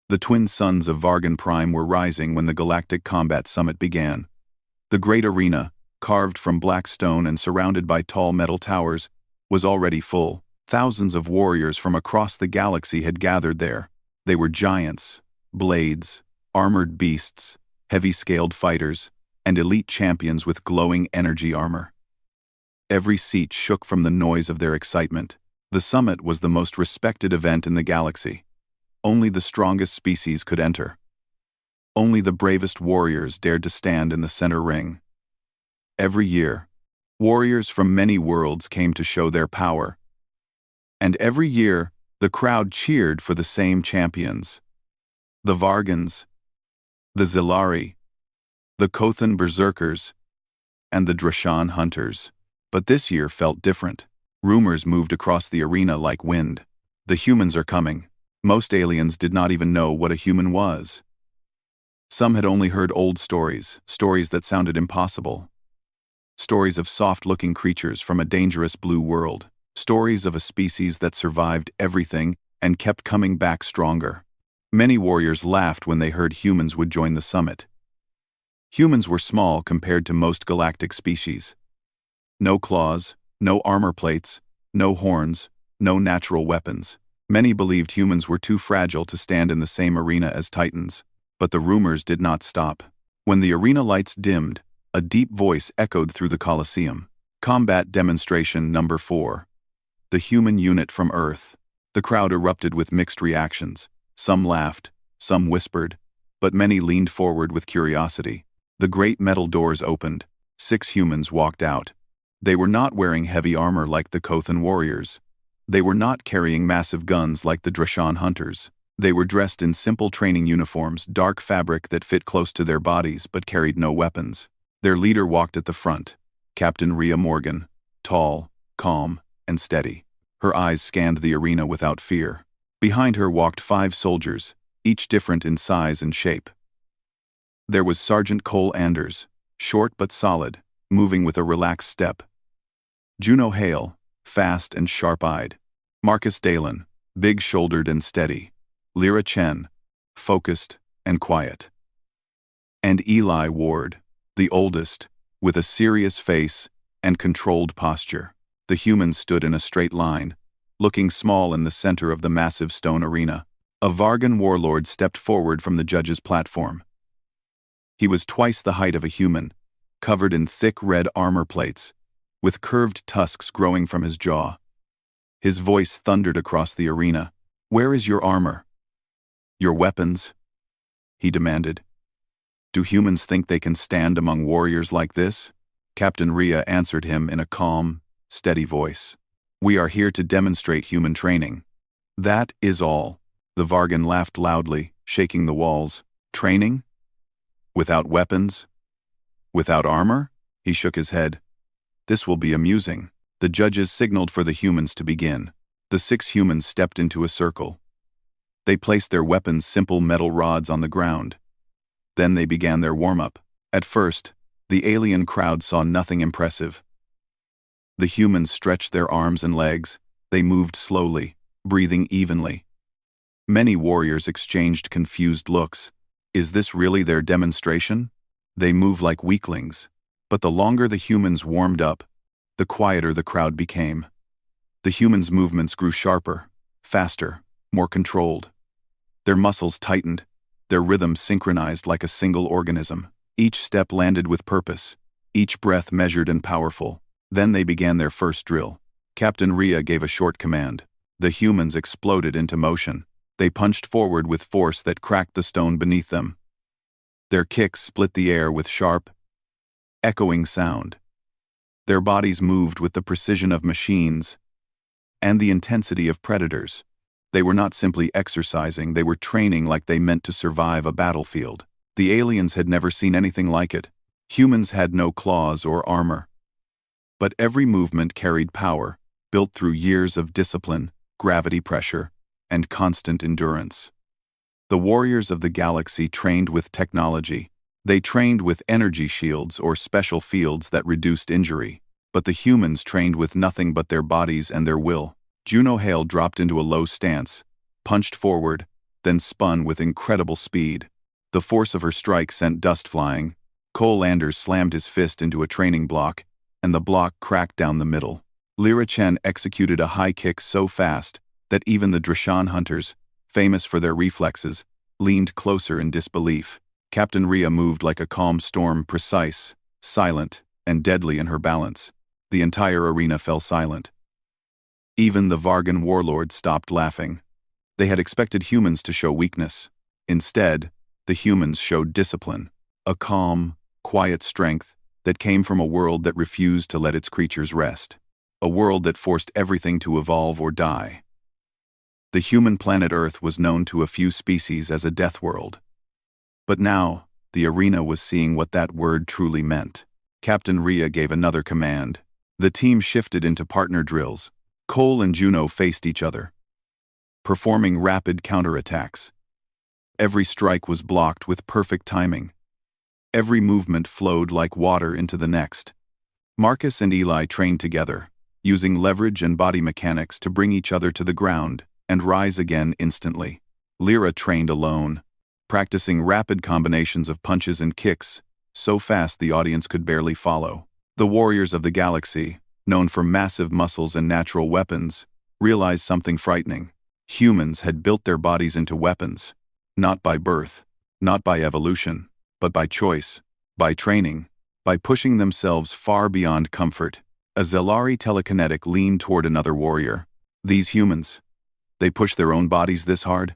The twin suns of Vargan Prime were rising when the Galactic Combat Summit began. The great arena, carved from black stone and surrounded by tall metal towers, was already full. Thousands of warriors from across the galaxy had gathered there. They were giants, blades, armored beasts, heavy-scaled fighters, and elite champions with glowing energy armor. Every seat shook from the noise of their excitement. The summit was the most respected event in the galaxy. Only the strongest species could enter. Only the bravest warriors dared to stand in the center ring. Every year, warriors from many worlds came to show their power. And every year, the crowd cheered for the same champions. The Vargans, the Zilari, the Kothan Berserkers, and the Drashan Hunters. But this year felt different. Rumors moved across the arena like wind. The humans are coming. Most aliens did not even know what a human was. Some had only heard old stories, stories that sounded impossible. Stories of soft-looking creatures from a dangerous blue world. Stories of a species that survived everything and kept coming back stronger. Many warriors laughed when they heard humans would join the summit. Humans were small compared to most galactic species. No claws, no armor plates, no horns, no natural weapons. Many believed humans were too fragile to stand in the same arena as Titans. But the rumors did not stop. When the arena lights dimmed, a deep voice echoed through the Colosseum. Combat Demonstration Number 4. The human unit from Earth. The crowd erupted with mixed reactions. Some laughed, some whispered, but many leaned forward with curiosity. The great metal doors opened. 6 humans walked out. They were not wearing heavy armor like the Kothan warriors. They were not carrying massive guns like the Drashan hunters. They were dressed in simple training uniforms, dark fabric that fit close to their bodies but carried no weapons. Their leader walked at the front, Captain Rhea Morgan, tall, calm, and steady. Her eyes scanned the arena without fear. Behind her walked 5 soldiers, each different in size and shape. There was Sergeant Cole Anders, short but solid, moving with a relaxed step. Juno Hale, fast and sharp-eyed. Marcus Dalen, big-shouldered and steady. Lyra Chen, focused and quiet. And Eli Ward, the oldest, with a serious face and controlled posture. The humans stood in a straight line, looking small in the center of the massive stone arena. A Vargan warlord stepped forward from the judge's platform. He was twice the height of a human, covered in thick red armor plates, with curved tusks growing from his jaw. His voice thundered across the arena. "Where is your armor? Your weapons?" he demanded. "Do humans think they can stand among warriors like this?" Captain Rhea answered him in a calm, steady voice. "We are here to demonstrate human training. That is all." The Vargan laughed loudly, shaking the walls. "Training? Without weapons? Without armor?" He shook his head. "This will be amusing." The judges signaled for the humans to begin. The 6 humans stepped into a circle. They placed their weapons' simple metal rods on the ground. Then they began their warm-up. At first, the alien crowd saw nothing impressive. The humans stretched their arms and legs. They moved slowly, breathing evenly. Many warriors exchanged confused looks. Is this really their demonstration? They move like weaklings. But the longer the humans warmed up, the quieter the crowd became. The humans' movements grew sharper, faster, more controlled. Their muscles tightened, their rhythm synchronized like a single organism. Each step landed with purpose, each breath measured and powerful. Then they began their first drill. Captain Rhea gave a short command. The humans exploded into motion. They punched forward with force that cracked the stone beneath them. Their kicks split the air with sharp, echoing sound. Their bodies moved with the precision of machines and the intensity of predators. They were not simply exercising, they were training like they meant to survive a battlefield. The aliens had never seen anything like it. Humans had no claws or armor. But every movement carried power, built through years of discipline, gravity pressure, and constant endurance. The warriors of the galaxy trained with technology. They trained with energy shields or special fields that reduced injury. But the humans trained with nothing but their bodies and their will. Juno Hale dropped into a low stance, punched forward, then spun with incredible speed. The force of her strike sent dust flying. Cole Anders slammed his fist into a training block, and the block cracked down the middle. Lyra Chen executed a high kick so fast that even the Drashan hunters, famous for their reflexes, leaned closer in disbelief. Captain Rhea moved like a calm storm, precise, silent, and deadly in her balance. The entire arena fell silent. Even the Vargan warlords stopped laughing. They had expected humans to show weakness. Instead, the humans showed discipline, a calm, quiet strength that came from a world that refused to let its creatures rest, a world that forced everything to evolve or die. The human planet Earth was known to a few species as a death world. But now, the arena was seeing what that word truly meant. Captain Rhea gave another command. The team shifted into partner drills. Cole and Juno faced each other, performing rapid counterattacks. Every strike was blocked with perfect timing. Every movement flowed like water into the next. Marcus and Eli trained together, using leverage and body mechanics to bring each other to the ground and rise again instantly. Lyra trained alone, practicing rapid combinations of punches and kicks, so fast the audience could barely follow. The warriors of the galaxy, known for massive muscles and natural weapons, realized something frightening. Humans had built their bodies into weapons, not by birth, not by evolution, but by choice, by training, by pushing themselves far beyond comfort. A Zelari telekinetic leaned toward another warrior. These humans, they push their own bodies this hard?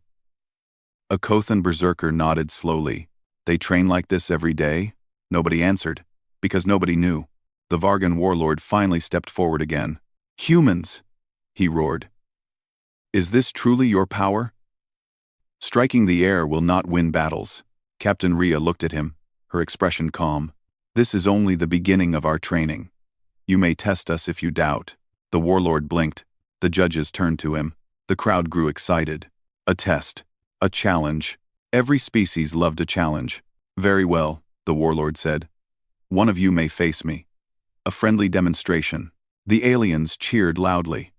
A Kothan berserker nodded slowly. They train like this every day? Nobody answered, because nobody knew. The Vargan warlord finally stepped forward again. Humans, he roared. Is this truly your power? Striking the air will not win battles. Captain Rhea looked at him, her expression calm. This is only the beginning of our training. You may test us if you doubt. The warlord blinked. The judges turned to him. The crowd grew excited. A test. A challenge. Every species loved a challenge. Very well, the warlord said. One of you may face me. A friendly demonstration. The aliens cheered loudly.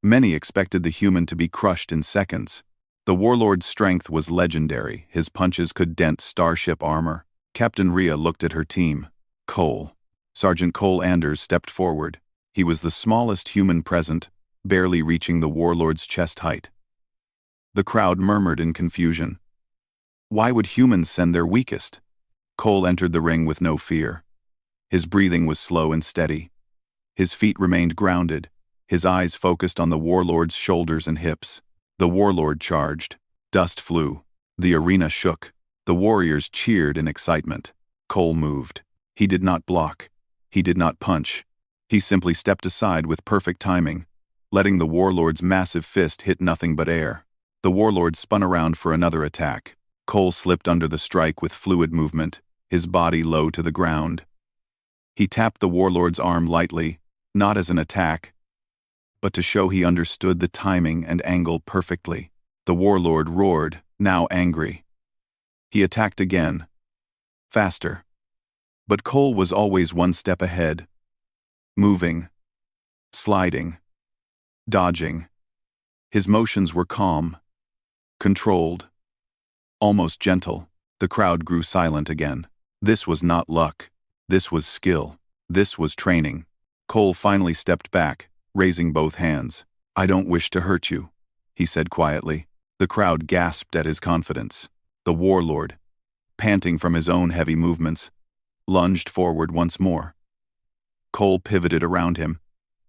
Many expected the human to be crushed in seconds. The warlord's strength was legendary. His punches could dent starship armor. Captain Rhea looked at her team. Cole. Sergeant Cole Anders stepped forward. He was the smallest human present, barely reaching the warlord's chest height. The crowd murmured in confusion. Why would humans send their weakest? Cole entered the ring with no fear. His breathing was slow and steady. His feet remained grounded, his eyes focused on the warlord's shoulders and hips. The warlord charged. Dust flew. The arena shook. The warriors cheered in excitement. Cole moved. He did not block. He did not punch. He simply stepped aside with perfect timing, letting the warlord's massive fist hit nothing but air. The warlord spun around for another attack. Cole slipped under the strike with fluid movement, his body low to the ground. He tapped the warlord's arm lightly, not as an attack, but to show he understood the timing and angle perfectly. The warlord roared, now angry. He attacked again. Faster. But Cole was always one step ahead. Moving. Sliding. Dodging. His motions were calm. Controlled. Almost gentle. The crowd grew silent again. This was not luck. This was skill. This was training. Cole finally stepped back, raising both hands. I don't wish to hurt you, he said quietly. The crowd gasped at his confidence. The warlord, panting from his own heavy movements, lunged forward once more. Cole pivoted around him,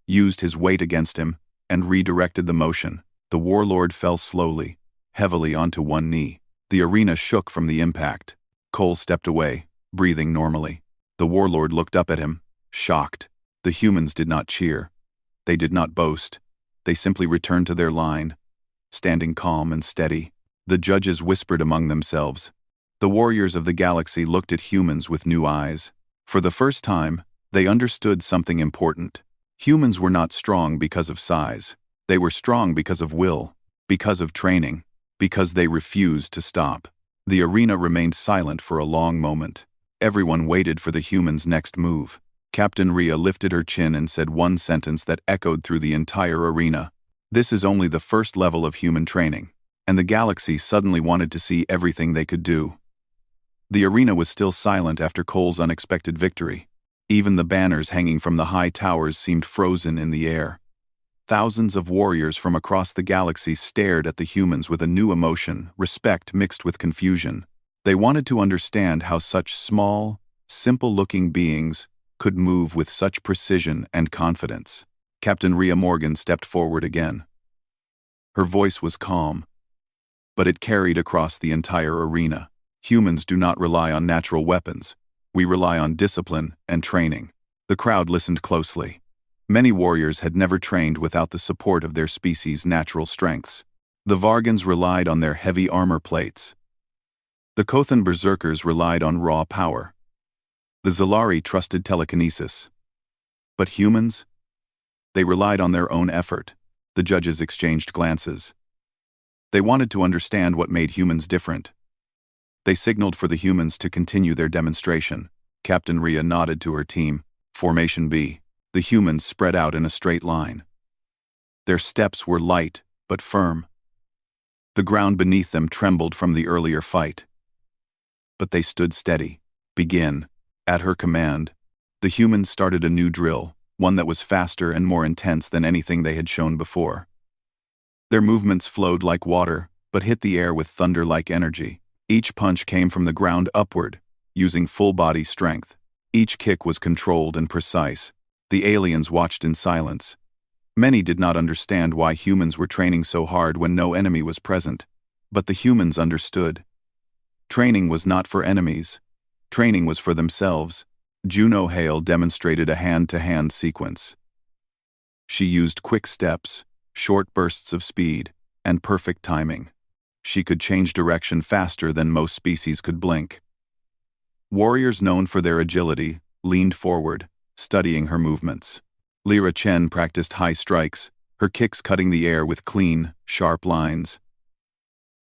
used his weight against him, and redirected the motion. The warlord fell slowly, heavily onto one knee. The arena shook from the impact. Cole stepped away, breathing normally. The warlord looked up at him, shocked. The humans did not cheer. They did not boast. They simply returned to their line, standing calm and steady. The judges whispered among themselves. The warriors of the galaxy looked at humans with new eyes. For the first time, they understood something important. Humans were not strong because of size. They were strong because of will, because of training, because they refused to stop. The arena remained silent for a long moment. Everyone waited for the human's next move. Captain Rhea lifted her chin and said one sentence that echoed through the entire arena. This is only the first level of human training. and the galaxy suddenly wanted to see everything they could do. The arena was still silent after Cole's unexpected victory. Even the banners hanging from the high towers seemed frozen in the air. Thousands of warriors from across the galaxy stared at the humans with a new emotion, respect mixed with confusion. They wanted to understand how such small, simple-looking beings could move with such precision and confidence. Captain Rhea Morgan stepped forward again. Her voice was calm, but it carried across the entire arena. Humans do not rely on natural weapons. We rely on discipline and training. The crowd listened closely. Many warriors had never trained without the support of their species' natural strengths. The Vargans relied on their heavy armor plates. The Kothan berserkers relied on raw power. The Zalari trusted telekinesis. But humans? They relied on their own effort. The judges exchanged glances. They wanted to understand what made humans different. They signaled for the humans to continue their demonstration. Captain Rhea nodded to her team. Formation B. The humans spread out in a straight line. Their steps were light, but firm. The ground beneath them trembled from the earlier fight. But they stood steady. Begin. At her command, the humans started a new drill, one that was faster and more intense than anything they had shown before. Their movements flowed like water, but hit the air with thunder-like energy. Each punch came from the ground upward, using full-body strength. Each kick was controlled and precise. The aliens watched in silence. Many did not understand why humans were training so hard when no enemy was present, but the humans understood. Training was not for enemies. Training was for themselves. Juno Hale demonstrated a hand-to-hand sequence. She used quick steps, short bursts of speed, and perfect timing. She could change direction faster than most species could blink. Warriors known for their agility leaned forward, studying her movements. Lyra Chen practiced high strikes, her kicks cutting the air with clean, sharp lines.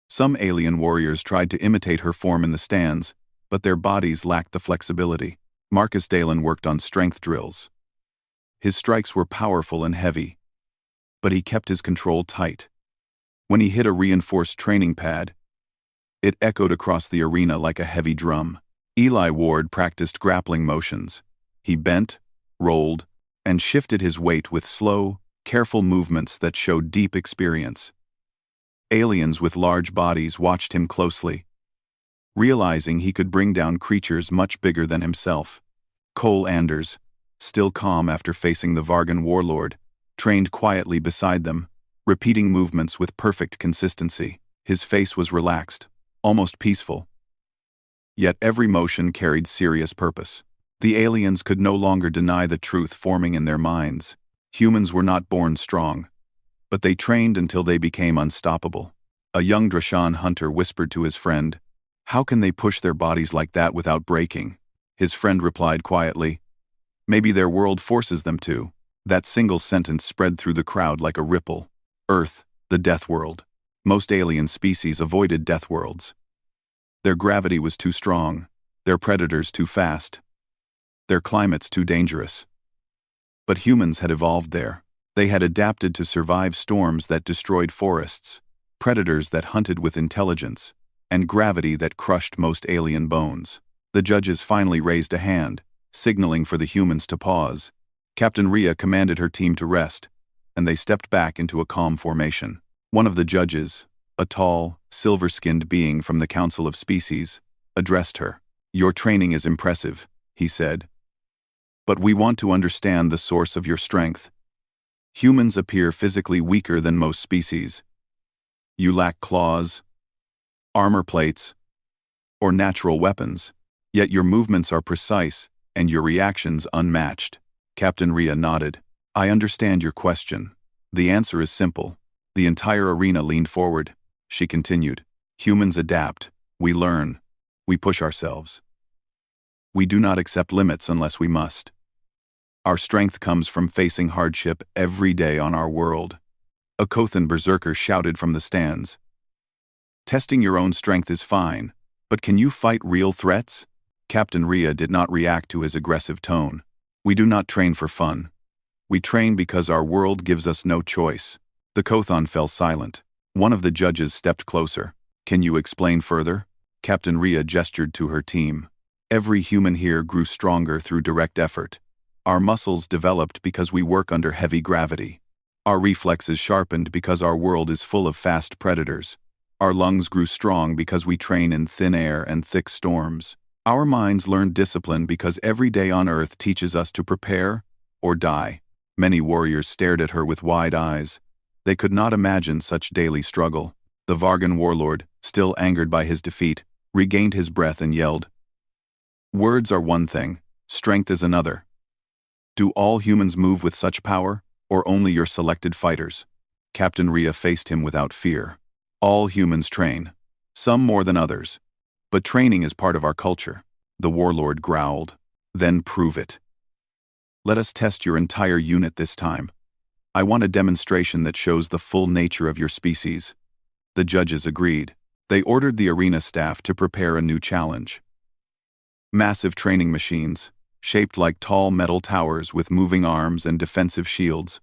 Some alien warriors tried to imitate her form in the stands, but their bodies lacked the flexibility. Marcus Dalen worked on strength drills. His strikes were powerful and heavy, but he kept his control tight. When he hit a reinforced training pad, it echoed across the arena like a heavy drum. Eli Ward practiced grappling motions. He bent, rolled, and shifted his weight with slow, careful movements that showed deep experience. Aliens with large bodies watched him closely, realizing he could bring down creatures much bigger than himself. Cole Anders, still calm after facing the Vargan warlord, trained quietly beside them, repeating movements with perfect consistency. His face was relaxed, almost peaceful. Yet every motion carried serious purpose. The aliens could no longer deny the truth forming in their minds. Humans were not born strong, but they trained until they became unstoppable. A young Drashan hunter whispered to his friend, "How can they push their bodies like that without breaking?" His friend replied quietly, "Maybe their world forces them to." That single sentence spread through the crowd like a ripple. Earth, the death world. Most alien species avoided death worlds. Their gravity was too strong, their predators too fast, their climates too dangerous. But humans had evolved there. They had adapted to survive storms that destroyed forests, predators that hunted with intelligence, and gravity that crushed most alien bones. The judges finally raised a hand, signaling for the humans to pause. Captain Rhea commanded her team to rest, and they stepped back into a calm formation. One of the judges, a tall, silver-skinned being from the Council of Species, addressed her. "Your training is impressive," he said. "But we want to understand the source of your strength. Humans appear physically weaker than most species. You lack claws, armor plates, or natural weapons, yet your movements are precise and your reactions unmatched." Captain Rhea nodded. "I understand your question. The answer is simple." The entire arena leaned forward. She continued, "Humans adapt, we learn, we push ourselves. We do not accept limits unless we must. Our strength comes from facing hardship every day on our world." A Kothan berserker shouted from the stands. "Testing your own strength is fine, but can you fight real threats?" Captain Rhea did not react to his aggressive tone. "We do not train for fun. We train because our world gives us no choice." The Kothan fell silent. One of the judges stepped closer. "Can you explain further?" Captain Rhea gestured to her team. "Every human here grew stronger through direct effort. Our muscles developed because we work under heavy gravity. Our reflexes sharpened because our world is full of fast predators. Our lungs grew strong because we train in thin air and thick storms. Our minds learned discipline because every day on Earth teaches us to prepare or die." Many warriors stared at her with wide eyes. They could not imagine such daily struggle. The Vargan warlord, still angered by his defeat, regained his breath and yelled, "Words are one thing, strength is another. Do all humans move with such power, or only your selected fighters?" Captain Rhea faced him without fear. "All humans train, some more than others. But training is part of our culture." The warlord growled. "Then prove it. Let us test your entire unit this time. I want a demonstration that shows the full nature of your species." The judges agreed. They ordered the arena staff to prepare a new challenge. Massive training machines, shaped like tall metal towers with moving arms and defensive shields,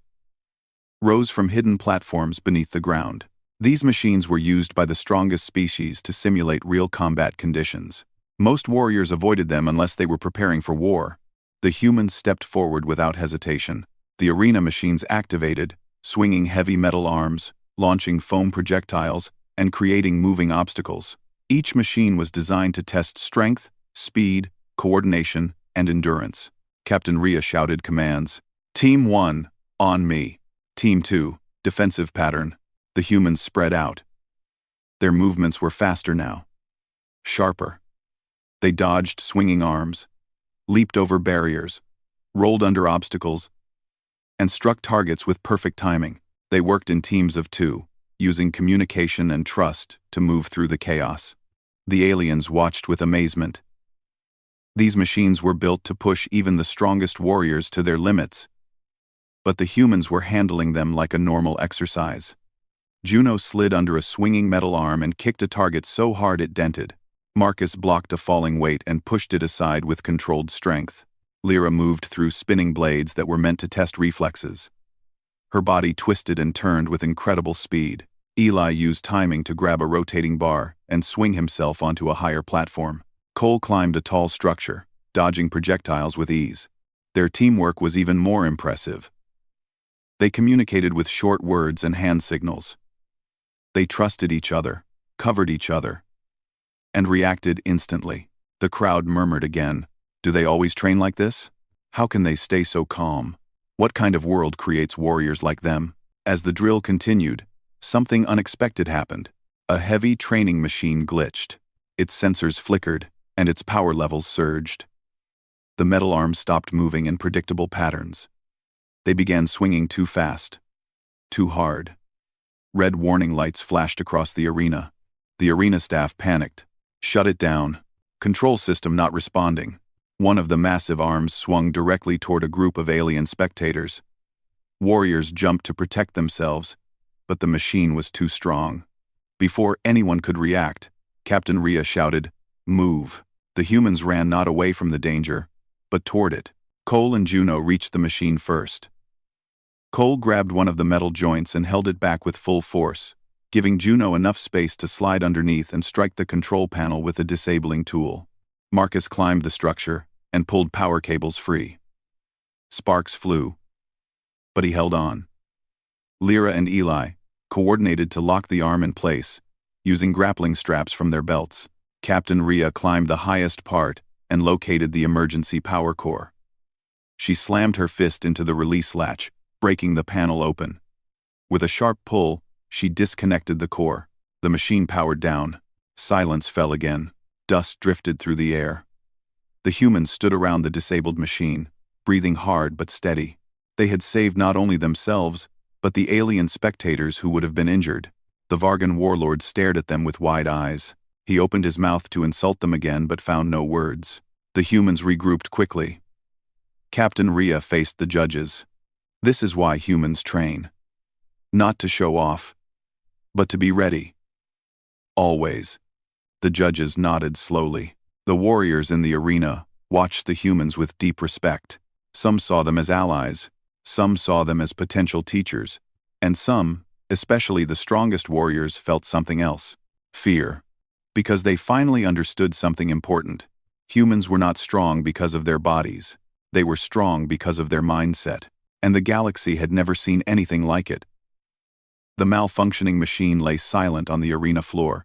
rose from hidden platforms beneath the ground. These machines were used by the strongest species to simulate real combat conditions. Most warriors avoided them unless they were preparing for war. The humans stepped forward without hesitation. The arena machines activated, swinging heavy metal arms, launching foam projectiles, and creating moving obstacles. Each machine was designed to test strength, speed, coordination, and endurance. Captain Rhea shouted commands. "Team 1, on me. Team 2, defensive pattern." The humans spread out. Their movements were faster now, sharper. They dodged swinging arms, leaped over barriers, rolled under obstacles, and struck targets with perfect timing. They worked in teams of 2, using communication and trust to move through the chaos. The aliens watched with amazement. These machines were built to push even the strongest warriors to their limits, but the humans were handling them like a normal exercise. Juno slid under a swinging metal arm and kicked a target so hard it dented. Marcus blocked a falling weight and pushed it aside with controlled strength. Lyra moved through spinning blades that were meant to test reflexes. Her body twisted and turned with incredible speed. Eli used timing to grab a rotating bar and swing himself onto a higher platform. Cole climbed a tall structure, dodging projectiles with ease. Their teamwork was even more impressive. They communicated with short words and hand signals. They trusted each other, covered each other, and reacted instantly. The crowd murmured again. "Do they always train like this? How can they stay so calm? What kind of world creates warriors like them?" As the drill continued, something unexpected happened. A heavy training machine glitched. Its sensors flickered, and its power levels surged. The metal arms stopped moving in predictable patterns. They began swinging too fast, too hard. Red warning lights flashed across the arena. The arena staff panicked. "Shut it down. Control system not responding." One of the massive arms swung directly toward a group of alien spectators. Warriors jumped to protect themselves, but the machine was too strong. Before anyone could react, Captain Rhea shouted, "Move." The humans ran not away from the danger, but toward it. Cole and Juno reached the machine first. Cole grabbed one of the metal joints and held it back with full force, giving Juno enough space to slide underneath and strike the control panel with a disabling tool. Marcus climbed the structure and pulled power cables free. Sparks flew, but he held on. Lyra and Eli coordinated to lock the arm in place, using grappling straps from their belts. Captain Rhea climbed the highest part and located the emergency power core. She slammed her fist into the release latch, breaking the panel open. With a sharp pull, she disconnected the core. The machine powered down. Silence fell again. Dust drifted through the air. The humans stood around the disabled machine, breathing hard but steady. They had saved not only themselves, but the alien spectators who would have been injured. The Vargan warlord stared at them with wide eyes. He opened his mouth to insult them again but found no words. The humans regrouped quickly. Captain Rhea faced the judges. "This is why humans train. Not to show off, but to be ready. Always." The judges nodded slowly. The warriors in the arena watched the humans with deep respect. Some saw them as allies, some saw them as potential teachers, and some Especially the strongest warriors felt something else. Fear. Because they finally understood something important. Humans were not strong because of their bodies. They were strong because of their mindset. And the galaxy had never seen anything like it. The malfunctioning machine lay silent on the arena floor,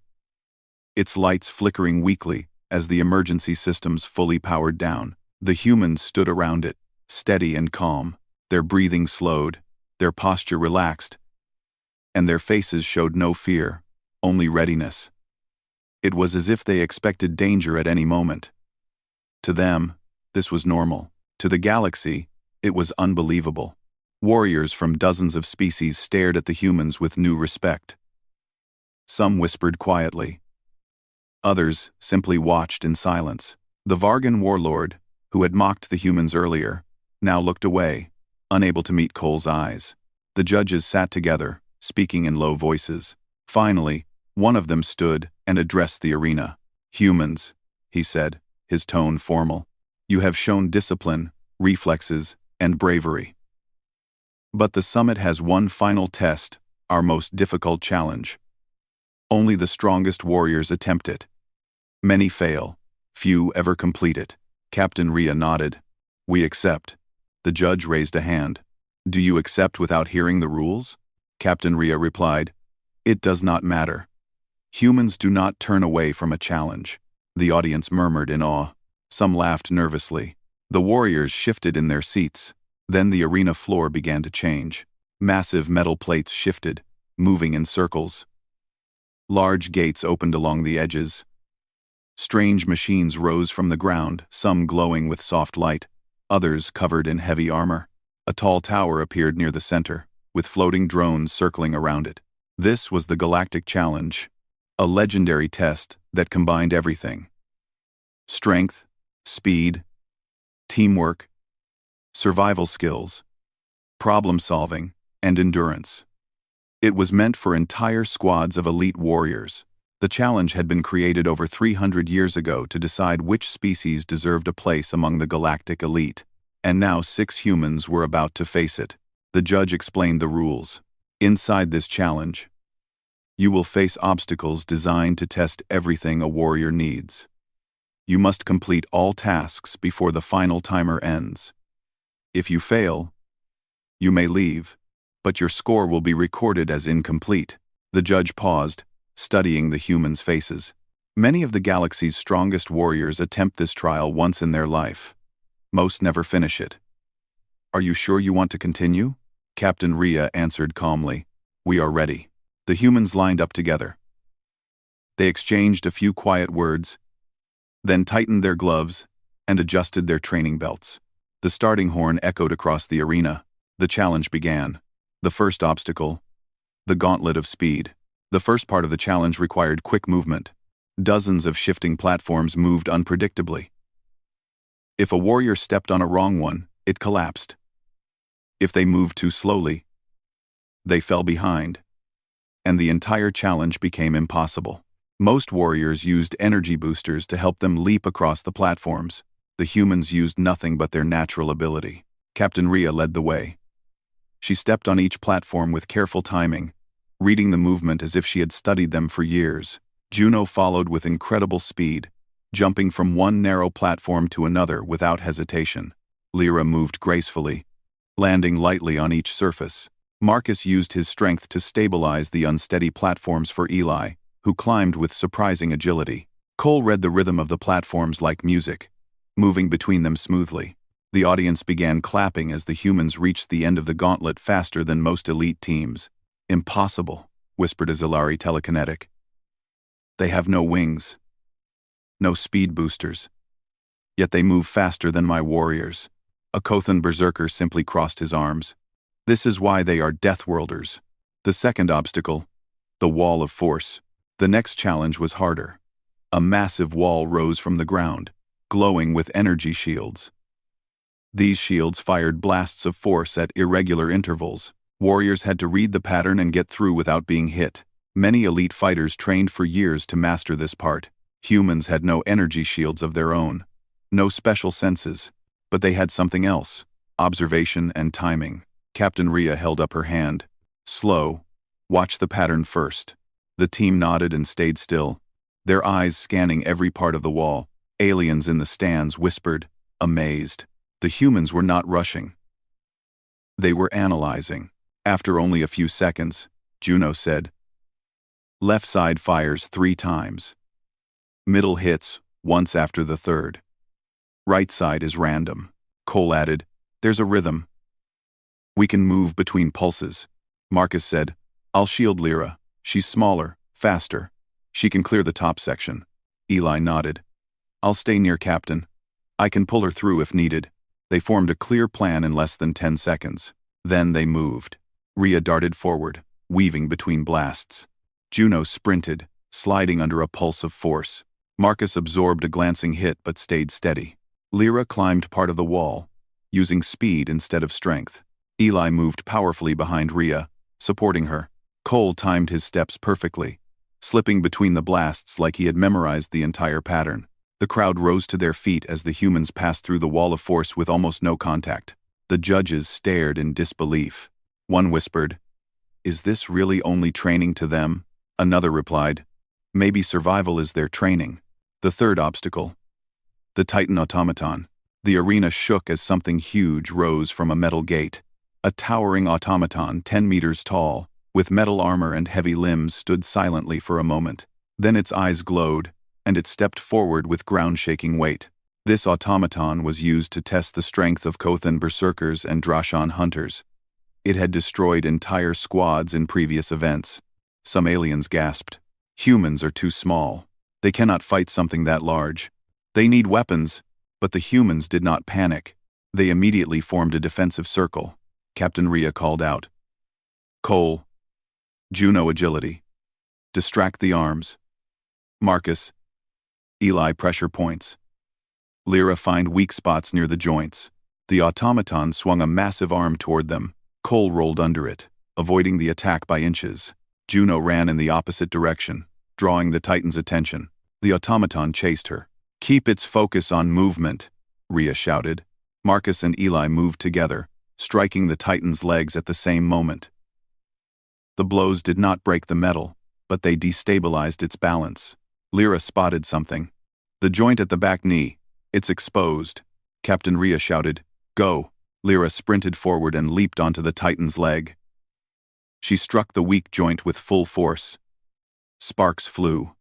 its lights flickering weakly as the emergency systems fully powered down. The humans stood around it, steady and calm, their breathing slowed, their posture relaxed, and their faces showed no fear, only readiness. It was as if they expected danger at any moment. To them, this was normal. To the galaxy, it was unbelievable. Warriors from dozens of species stared at the humans with new respect. Some whispered quietly. Others simply watched in silence. The Vargan warlord, who had mocked the humans earlier, now looked away, unable to meet Cole's eyes. The judges sat together, speaking in low voices. Finally, one of them stood and addressed the arena. "Humans," he said, his tone formal. "You have shown discipline, reflexes, and bravery. But the summit has one final test, our most difficult challenge. Only the strongest warriors attempt it. Many fail, few ever complete it." Captain Rhea nodded. "We accept." The judge raised a hand. "Do you accept without hearing the rules?" Captain Rhea replied, "It does not matter. Humans do not turn away from a challenge." The audience murmured in awe. Some laughed nervously. The warriors shifted in their seats. Then the arena floor began to change. Massive metal plates shifted, moving in circles. Large gates opened along the edges. Strange machines rose from the ground, some glowing with soft light, others covered in heavy armor. A tall tower appeared near the center, with floating drones circling around it. This was the Galactic Challenge, a legendary test that combined everything: strength, speed, teamwork, survival skills, problem-solving, and endurance. It was meant for entire squads of elite warriors. The challenge had been created over 300 years ago to decide which species deserved a place among the galactic elite, and now 6 humans were about to face it. The judge explained the rules. Inside this challenge, you will face obstacles designed to test everything a warrior needs. You must complete all tasks before the final timer ends. If you fail, you may leave, but your score will be recorded as incomplete. The judge paused, studying the humans' faces. Many of the galaxy's strongest warriors attempt this trial once in their life. Most never finish it. "Are you sure you want to continue?" Captain Rhea answered calmly. "We are ready." The humans lined up together. They exchanged a few quiet words, then tightened their gloves and adjusted their training belts. The starting horn echoed across the arena. The challenge began. The first obstacle: the Gauntlet of Speed. The first part of the challenge required quick movement. Dozens of shifting platforms moved unpredictably. If a warrior stepped on a wrong one, it collapsed. If they moved too slowly, they fell behind, and the entire challenge became impossible. Most warriors used energy boosters to help them leap across the platforms. The humans used nothing but their natural ability. Captain Rhea led the way. She stepped on each platform with careful timing, reading the movement as if she had studied them for years. Juno followed with incredible speed, jumping from one narrow platform to another without hesitation. Lyra moved gracefully, landing lightly on each surface. Marcus used his strength to stabilize the unsteady platforms for Eli, who climbed with surprising agility. Cole read the rhythm of the platforms like music, moving between them smoothly. The audience began clapping as the humans reached the end of the gauntlet faster than most elite teams. "Impossible," whispered Azilari telekinetic. "They have no wings, no speed boosters, yet they move faster than my warriors." A Kothan berserker simply crossed his arms. "This is why they are Deathworlders." The second obstacle: the Wall of Force. The next challenge was harder. A massive wall rose from the ground, glowing with energy shields. These shields fired blasts of force at irregular intervals. Warriors had to read the pattern and get through without being hit. Many elite fighters trained for years to master this part. Humans had no energy shields of their own, no special senses, but they had something else: observation and timing. Captain Rhea held up her hand. "Slow, Watch the pattern first. The team nodded and stayed still, their eyes scanning every part of the wall. Aliens in the stands whispered, amazed. The humans were not rushing. They were analyzing. After only a few seconds, Juno said, "Left side fires 3 times. Middle hits once after the third. Right side is random." Cole added, "There's a rhythm. We can move between pulses." Marcus said, "I'll shield Lyra. She's smaller, faster. She can clear the top section." Eli nodded. "I'll stay near Captain. I can pull her through if needed." They formed a clear plan in less than 10 seconds. Then they moved. Rhea darted forward, weaving between blasts. Juno sprinted, sliding under a pulse of force. Marcus absorbed a glancing hit but stayed steady. Lyra climbed part of the wall, using speed instead of strength. Eli moved powerfully behind Rhea, supporting her. Cole timed his steps perfectly, slipping between the blasts like he had memorized the entire pattern. The crowd rose to their feet as the humans passed through the wall of force with almost no contact. The judges stared in disbelief. One whispered, "Is this really only training to them?" Another replied, "Maybe survival is their training." The third obstacle. The Titan automaton. The arena shook as something huge rose from a metal gate. A towering automaton 10 meters tall, with metal armor and heavy limbs, stood silently for a moment. Then its eyes glowed, and it stepped forward with ground-shaking weight. This automaton was used to test the strength of Kothan berserkers and Drashan hunters. It had destroyed entire squads in previous events. Some aliens gasped. "Humans are too small. They cannot fight something that large. They need weapons." But the humans did not panic. They immediately formed a defensive circle. Captain Rhea called out, "Cole, Juno agility. Distract the arms. Marcus, Eli pressure points. Lyra find weak spots near the joints." The automaton swung a massive arm toward them. Cole rolled under it, avoiding the attack by inches. Juno ran in the opposite direction, drawing the Titan's attention. The automaton chased her. "Keep its focus on movement," Rhea shouted. Marcus and Eli moved together, striking the Titan's legs at the same moment. The blows did not break the metal, but they destabilized its balance. Lyra spotted something. "The joint at the back knee. It's exposed." Captain Rhea shouted, "Go." Lyra sprinted forward and leaped onto the Titan's leg. She struck the weak joint with full force. Sparks flew.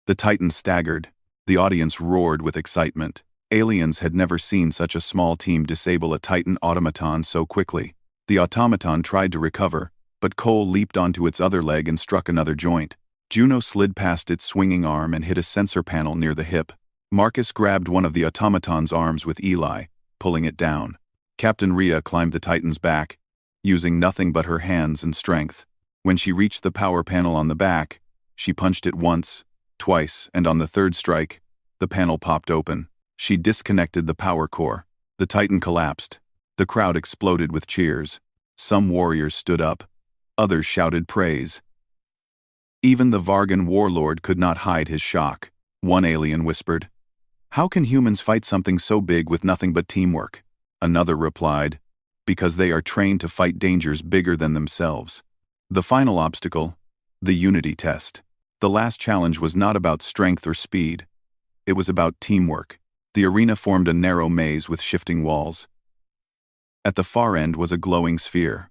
The Titan staggered. The audience roared with excitement. Aliens had never seen such a small team disable a Titan automaton so quickly. The automaton tried to recover, but Cole leaped onto its other leg and struck another joint. Juno slid past its swinging arm and hit a sensor panel near the hip. Marcus grabbed one of the automaton's arms with Eli, pulling it down. Captain Rhea climbed the Titan's back, using nothing but her hands and strength. When she reached the power panel on the back, she punched it once, twice, and on the third strike, the panel popped open. She disconnected the power core. The Titan collapsed. The crowd exploded with cheers. Some warriors stood up. Others shouted praise. Even the Vargan warlord could not hide his shock. One alien whispered, "How can humans fight something so big with nothing but teamwork?" Another replied, "Because they are trained to fight dangers bigger than themselves." The final obstacle, the unity test. The last challenge was not about strength or speed. It was about teamwork. The arena formed a narrow maze with shifting walls. At the far end was a glowing sphere.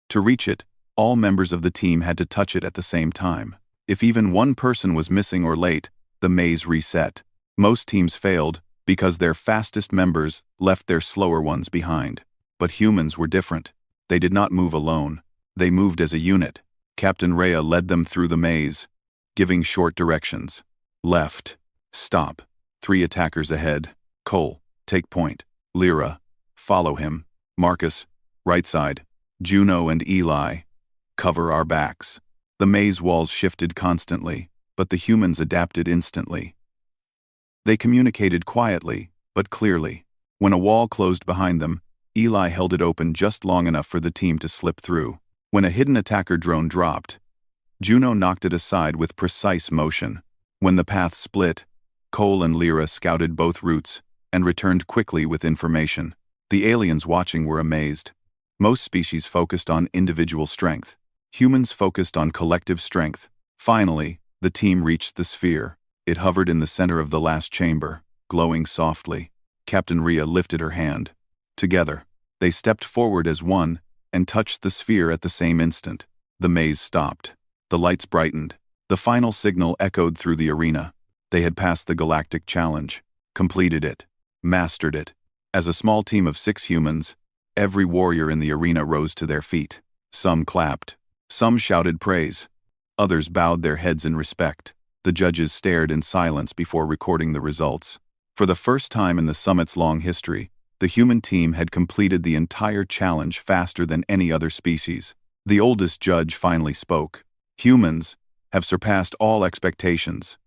To reach it, all members of the team had to touch it at the same time. If even one person was missing or late, the maze reset. Most teams failed because their fastest members left their slower ones behind. But humans were different. They did not move alone. They moved as a unit. Captain Rhea led them through the maze, giving short directions. Left. Stop. 3 attackers ahead. Cole, take point. Lyra, follow him. Marcus, right side. Juno and Eli, cover our backs. The maze walls shifted constantly, but the humans adapted instantly. They communicated quietly, but clearly. When a wall closed behind them, Eli held it open just long enough for the team to slip through. When a hidden attacker drone dropped, Juno knocked it aside with precise motion. When the path split, Cole and Lyra scouted both routes and returned quickly with information. The aliens watching were amazed. Most species focused on individual strength. Humans focused on collective strength. Finally, the team reached the sphere. It hovered in the center of the last chamber, glowing softly. Captain Rhea lifted her hand. Together, they stepped forward as one and touched the sphere at the same instant. The maze stopped. The lights brightened. The final signal echoed through the arena. They had passed the Galactic Challenge, completed it, mastered it. As a small team of 6 humans, every warrior in the arena rose to their feet. Some clapped. Some shouted praise. Others bowed their heads in respect. The judges stared in silence before recording the results. For the first time in the summit's long history, the human team had completed the entire challenge faster than any other species. The oldest judge finally spoke. Humans have surpassed all expectations.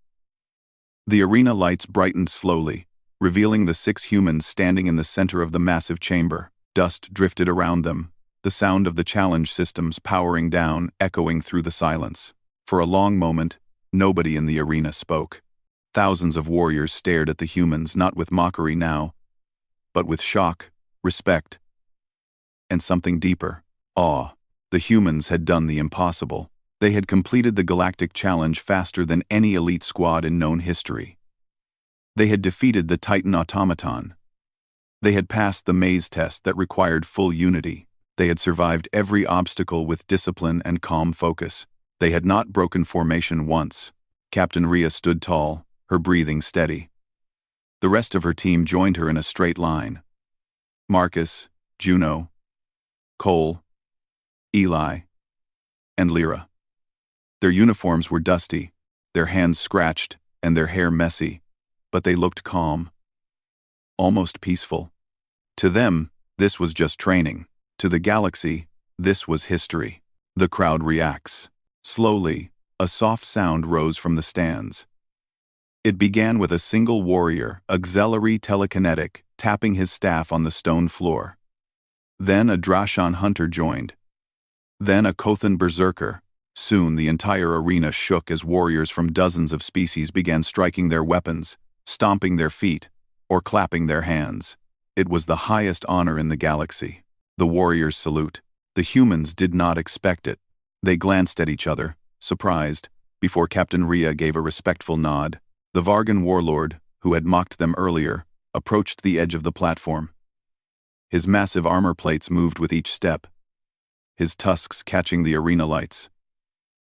The arena lights brightened slowly, revealing the 6 humans standing in the center of the massive chamber. Dust drifted around them, the sound of the challenge systems powering down, echoing through the silence. For a long moment, nobody in the arena spoke. Thousands of warriors stared at the humans, not with mockery now, but with shock, respect, and something deeper, awe. The humans had done the impossible. They had completed the Galactic Challenge faster than any elite squad in known history. They had defeated the Titan automaton. They had passed the maze test that required full unity. They had survived every obstacle with discipline and calm focus. They had not broken formation once. Captain Rhea stood tall, her breathing steady. The rest of her team joined her in a straight line. Marcus, Juno, Cole, Eli, and Lyra. Their uniforms were dusty, their hands scratched, and their hair messy, but they looked calm, almost peaceful. To them, this was just training. To the galaxy, this was history. The crowd reacts. Slowly, a soft sound rose from the stands. It began with a single warrior, auxiliary telekinetic, tapping his staff on the stone floor. Then a Drashan hunter joined. Then a Kothan berserker. Soon the entire arena shook as warriors from dozens of species began striking their weapons, stomping their feet, or clapping their hands. It was the highest honor in the galaxy. The warriors' salute. The humans did not expect it. They glanced at each other, surprised, before Captain Rhea gave a respectful nod. The Vargan warlord, who had mocked them earlier, approached the edge of the platform. His massive armor plates moved with each step, his tusks catching the arena lights.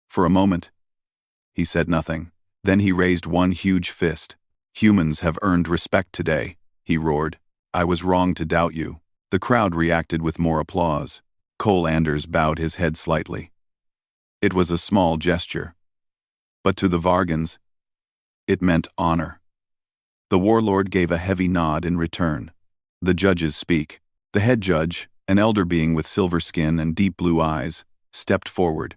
For a moment, he said nothing. Then he raised one huge fist. "Humans have earned respect today," he roared. "I was wrong to doubt you." The crowd reacted with more applause. Cole Anders bowed his head slightly. It was a small gesture, but to the Vargans, it meant honor. The warlord gave a heavy nod in return. The judges speak. The head judge, an elder being with silver skin and deep blue eyes, stepped forward.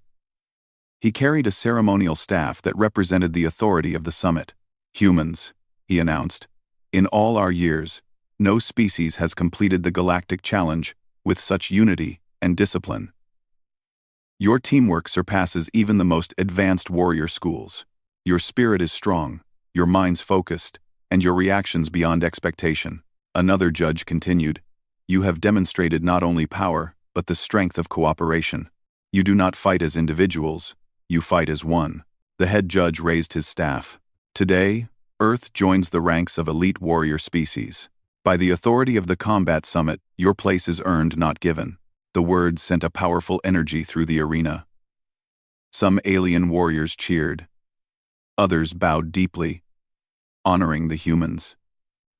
He carried a ceremonial staff that represented the authority of the summit. "Humans," he announced, "in all our years, no species has completed the Galactic Challenge with such unity and discipline. Your teamwork surpasses even the most advanced warrior schools. Your spirit is strong, your minds focused, and your reactions beyond expectation." Another judge continued, "You have demonstrated not only power, but the strength of cooperation. You do not fight as individuals, you fight as one." The head judge raised his staff. "Today, Earth joins the ranks of elite warrior species. By the authority of the Combat Summit, your place is earned, not given." The words sent a powerful energy through the arena. Some alien warriors cheered. Others bowed deeply, honoring the humans.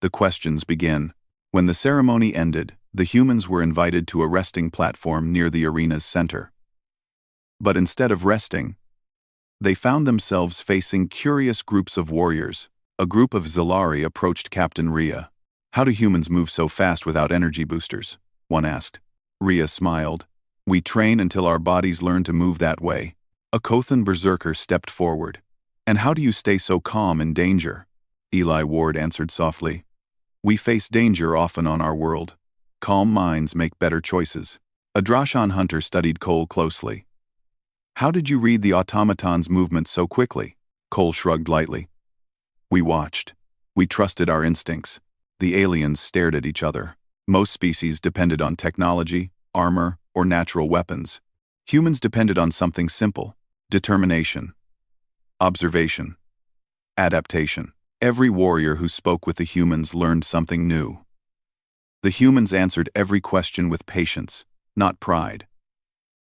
The questions began. When the ceremony ended, the humans were invited to a resting platform near the arena's center. But instead of resting, they found themselves facing curious groups of warriors. A group of Zilari approached Captain Rhea. "How do humans move so fast without energy boosters?" one asked. Rhea smiled. "We train until our bodies learn to move that way." A Kothan berserker stepped forward. "And how do you stay so calm in danger?" Eli Ward answered softly. "We face danger often on our world. Calm minds make better choices." A Drashan hunter studied Cole closely. "How did you read the automaton's movements so quickly?" Cole shrugged lightly. "We watched. We trusted our instincts." The aliens stared at each other. Most species depended on technology, armor, or natural weapons. Humans depended on something simple: determination, observation, adaptation. Every warrior who spoke with the humans learned something new. The humans answered every question with patience, not pride.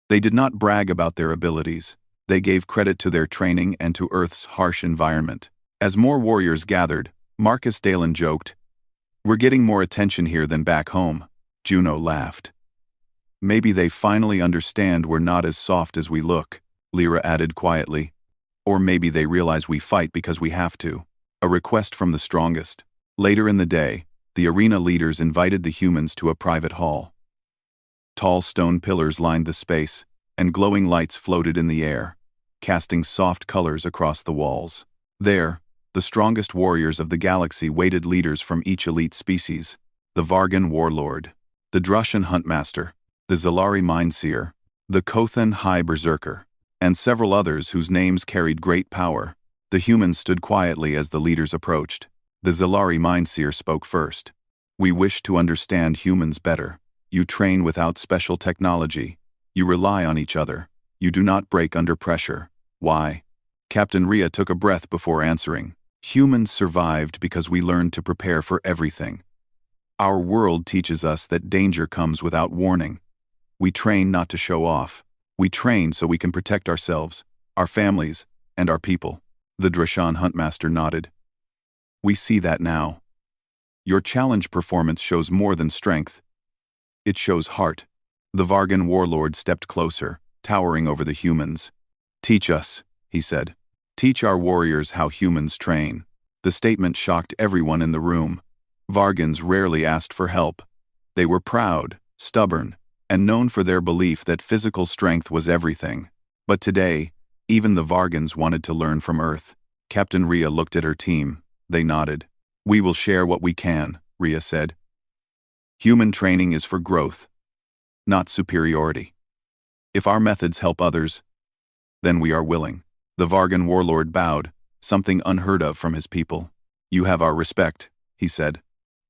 They did not brag about their abilities. They gave credit to their training and to Earth's harsh environment. As more warriors gathered, Marcus Dalen joked, "We're getting more attention here than back home." Juno laughed. "Maybe they finally understand we're not as soft as we look," Lyra added quietly. "Or maybe they realize we fight because we have to." A request from the strongest. Later in the day, the arena leaders invited the humans to a private hall. Tall stone pillars lined the space, and glowing lights floated in the air, casting soft colors across the walls. There, the strongest warriors of the galaxy waited leaders from each elite species: the Vargan Warlord, the Drushan Huntmaster, the Zalari Mindseer, the Kothan High Berserker, and several others whose names carried great power. The humans stood quietly as the leaders approached. The Zalari Mindseer spoke first. "We wish to understand humans better. You train without special technology. You rely on each other. You do not break under pressure. Why?" Captain Rhea took a breath before answering. "Humans survived because we learned to prepare for everything. Our world teaches us that danger comes without warning. We train not to show off. We train so we can protect ourselves, our families, and our people." The Drushan Huntmaster nodded. "We see that now. Your challenge performance shows more than strength. It shows heart." The Vargan Warlord stepped closer, towering over the humans. "Teach us," he said. "Teach our warriors how humans train." The statement shocked everyone in the room. Vargans rarely asked for help. They were proud, stubborn, and known for their belief that physical strength was everything. But today, even the Vargans wanted to learn from Earth. Captain Rhea looked at her team. They nodded. "We will share what we can," Rhea said. "Human training is for growth, not superiority. If our methods help others, then we are willing." The Vargan Warlord bowed, something unheard of from his people. "You have our respect," he said.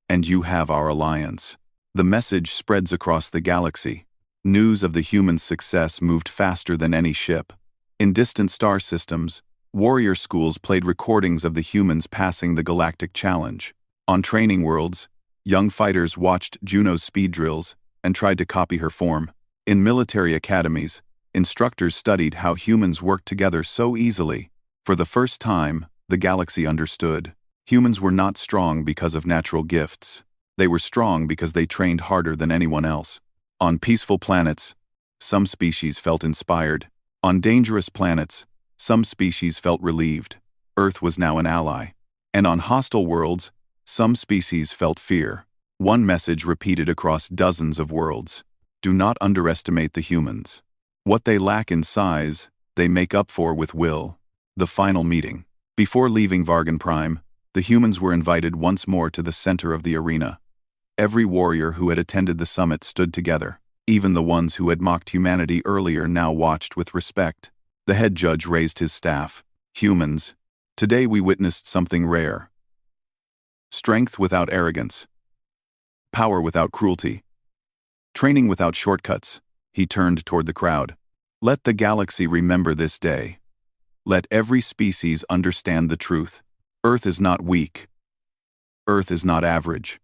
"And you have our alliance." The message spreads across the galaxy. News of the humans' success moved faster than any ship. In distant star systems, warrior schools played recordings of the humans passing the galactic challenge. On training worlds, young fighters watched Juno's speed drills and tried to copy her form. In military academies, instructors studied how humans worked together so easily. For the first time, the galaxy understood. Humans were not strong because of natural gifts. They were strong because they trained harder than anyone else. On peaceful planets, some species felt inspired. On dangerous planets, some species felt relieved. Earth was now an ally. And on hostile worlds, some species felt fear. One message repeated across dozens of worlds: do not underestimate the humans. What they lack in size, they make up for with will. The final meeting. Before leaving Vargan Prime, the humans were invited once more to the center of the arena. Every warrior who had attended the summit stood together. Even the ones who had mocked humanity earlier now watched with respect. The head judge raised his staff. "Humans, today we witnessed something rare. Strength without arrogance. Power without cruelty. Training without shortcuts." He turned toward the crowd. "Let the galaxy remember this day. Let every species understand the truth. Earth is not weak. Earth is not average.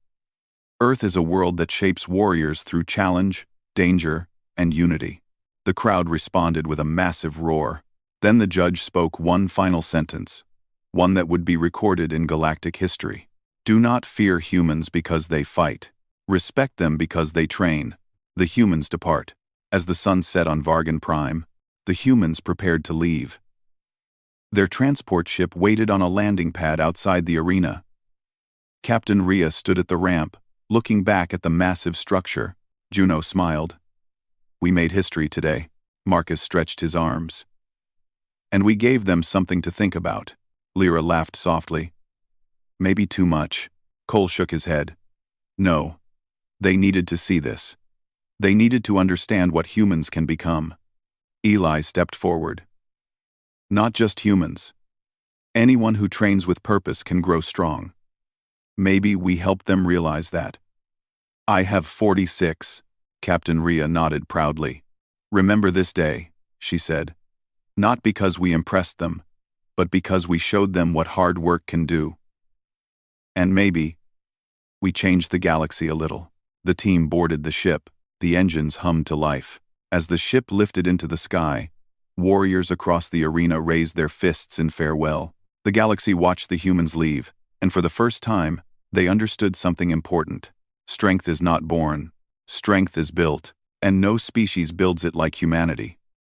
Earth is a world that shapes warriors through challenge, danger, and unity." The crowd responded with a massive roar. Then the judge spoke one final sentence, one that would be recorded in galactic history. "Do not fear humans because they fight. Respect them because they train." The humans depart. As the sun set on Vargan Prime, the humans prepared to leave. Their transport ship waited on a landing pad outside the arena. Captain Rhea stood at the ramp, looking back at the massive structure. Juno smiled. "We made history today." Marcus stretched his arms. "And we gave them something to think about." Lyra laughed softly. "Maybe too much." Cole shook his head. "No. They needed to see this. They needed to understand what humans can become." Eli stepped forward. "Not just humans. Anyone who trains with purpose can grow strong. Maybe we helped them realize that." "I have 46. Captain Rhea nodded proudly. Remember this day, she said. Not because we impressed them, but because we showed them what hard work can do. And maybe, we changed the galaxy a little. The team boarded the ship, the engines hummed to life. As the ship lifted into the sky, warriors across the arena raised their fists in farewell. The galaxy watched the humans leave, and for the first time, they understood something important. Strength is not born. Strength is built, and no species builds it like humanity.